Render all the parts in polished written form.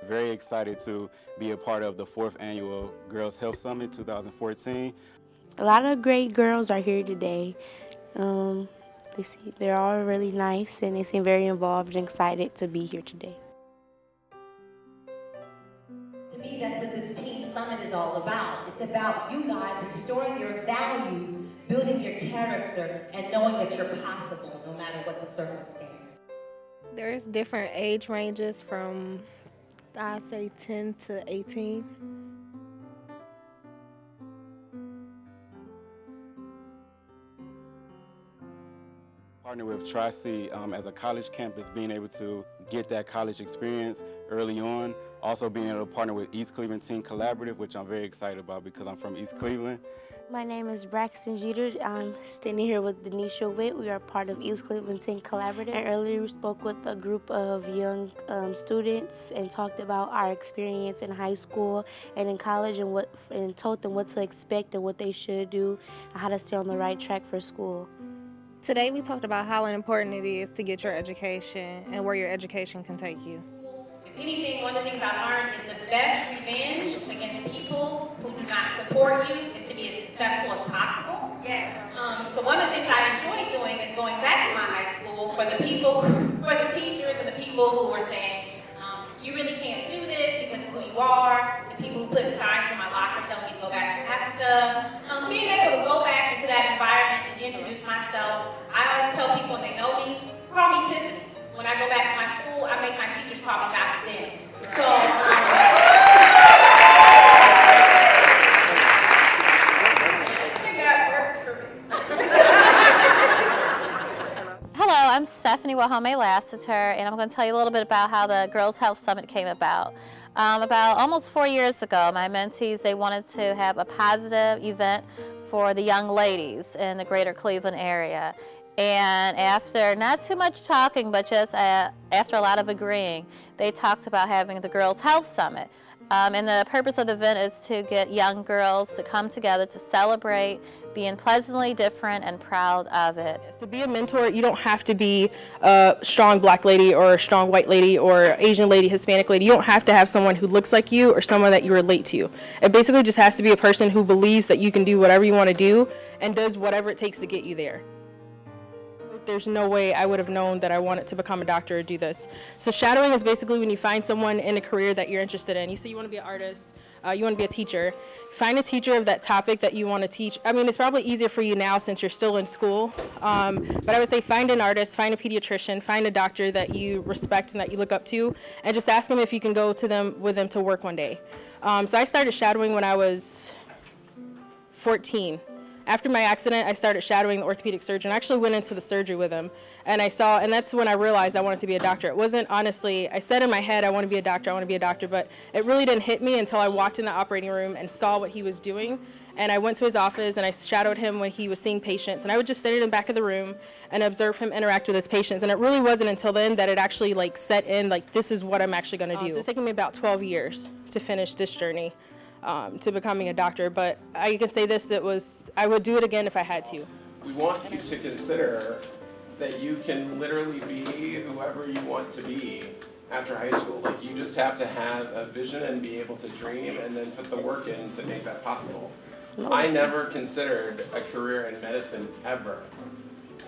Very excited to be a part of the 4th Annual Girls Health Summit 2014. A lot of great girls are here today. They're all really nice and they seem very involved and excited to be here today. To me, that's what this Teen Summit is all about. It's about you guys restoring your values, building your character, and knowing that you're possible no matter what the circumstance. There's different age ranges from, I'd say, 10 to 18. Partner with Tri-C as a college campus, being able to get that college experience early on. Also being able to partner with East Cleveland Teen Collaborative, which I'm very excited about because I'm from East Cleveland. My name is Braxton Jeter. I'm standing here with Denisha Witt. We are part of East Cleveland Teen Collaborative. And earlier we spoke with a group of young students and talked about our experience in high school and in college and told them what to expect and what they should do and how to stay on the right track for school. Today we talked about how important it is to get your education and where your education can take you. If anything, one of the things I learned is the best revenge against people who do not support you is to be as successful as possible. Yes. So one of the things I enjoy doing is going back to my high school for the people, for the teachers and the people who were saying, you really can't do this because of who you are, the people who put signs in my locker telling me to go back to Africa. Being able to go back into that environment and introduce myself. I always tell people when they know me, call me Tiffany. When I go back to my school, I make my teachers call me Dr. Dan. So, I think that works for me. Hello, I'm Stephanie Wahome Lassiter, and I'm going to tell you a little bit about how the Girls Health Summit came about. About almost 4 years ago, my mentees, they wanted to have a positive event for the young ladies in the greater Cleveland area. And after not too much talking, but just after a lot of agreeing, they talked about having the Girls Health Summit. And the purpose of the event is to get young girls to come together to celebrate being pleasantly different and proud of it. To be a mentor, you don't have to be a strong black lady or a strong white lady or Asian lady, Hispanic lady. You don't have to have someone who looks like you or someone that you relate to. It basically just has to be a person who believes that you can do whatever you want to do and does whatever it takes to get you there. There's no way I would have known that I wanted to become a doctor or do this. So shadowing is basically when you find someone in a career that you're interested in. You say you want to be an artist, you want to be a teacher. Find a teacher of that topic that you want to teach. I mean, it's probably easier for you now since you're still in school, but I would say find an artist, find a pediatrician, find a doctor that you respect and that you look up to, and just ask them if you can go to them with them to work one day. So I started shadowing when I was 14. After my accident, I started shadowing the orthopedic surgeon. I actually went into the surgery with him, and that's when I realized I wanted to be a doctor. It wasn't honestly, I said in my head, I want to be a doctor, but it really didn't hit me until I walked in the operating room and saw what he was doing. And I went to his office and I shadowed him when he was seeing patients, and I would just stand in the back of the room and observe him interact with his patients. And it really wasn't until then that it actually set in, this is what I'm actually going to do. So it's taken me about 12 years to finish this journey. To becoming a doctor, but I can say this, I would do it again if I had to. We want you to consider that you can literally be whoever you want to be after high school. You just have to have a vision and be able to dream and then put the work in to make that possible. I never considered a career in medicine ever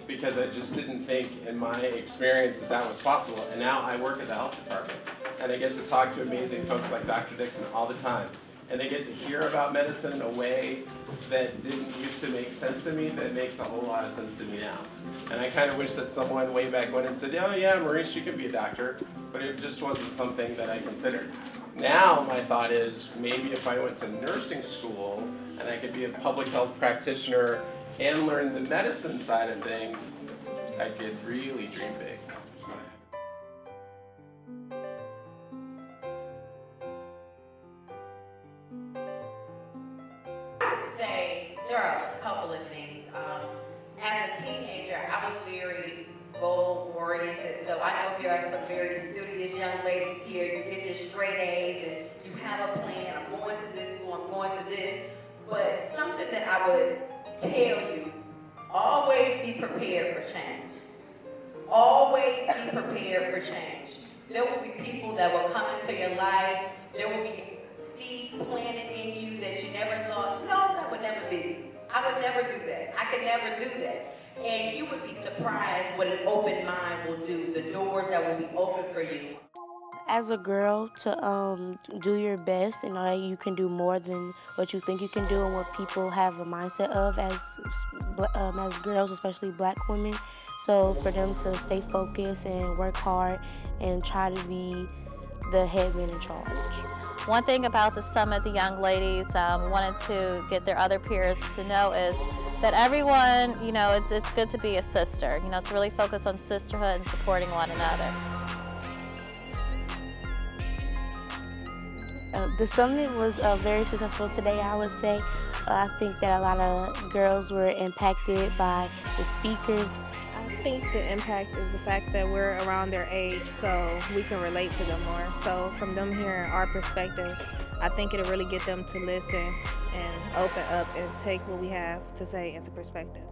because I just didn't think in my experience that was possible. And now I work at the health department and I get to talk to amazing folks like Dr. Dixon all the time. And they get to hear about medicine in a way that didn't used to make sense to me, that makes a whole lot of sense to me now. And I kind of wish that someone way back when had said, oh yeah, Maurice, you could be a doctor, but it just wasn't something that I considered. Now my thought is, maybe if I went to nursing school and I could be a public health practitioner and learn the medicine side of things, I could really dream big. There are a couple of things. As a teenager, I was very goal-oriented, so I know there are some very studious young ladies here. You get your straight A's and you have a plan. I'm going to this school, I'm going to this. But something that I would tell you, always be prepared for change. Always be prepared for change. There will be people that will come into your life. There will be seeds planted in you that you never thought, no, that would never be. I would never do that. I could never do that. And you would be surprised what an open mind will do, the doors that will be open for you. As a girl, to do your best and know that you can do more than what you think you can do and what people have a mindset of as girls, especially black women. So for them to stay focused and work hard and try to be the head man in charge. One thing about the summit the young ladies wanted to get their other peers to know is that everyone, you know, it's good to be a sister, you know, to really focus on sisterhood and supporting one another. The summit was very successful today, I would say. I think that a lot of girls were impacted by the speakers. I think the impact is the fact that we're around their age, so we can relate to them more. So from them hearing our perspective, I think it'll really get them to listen and open up and take what we have to say into perspective.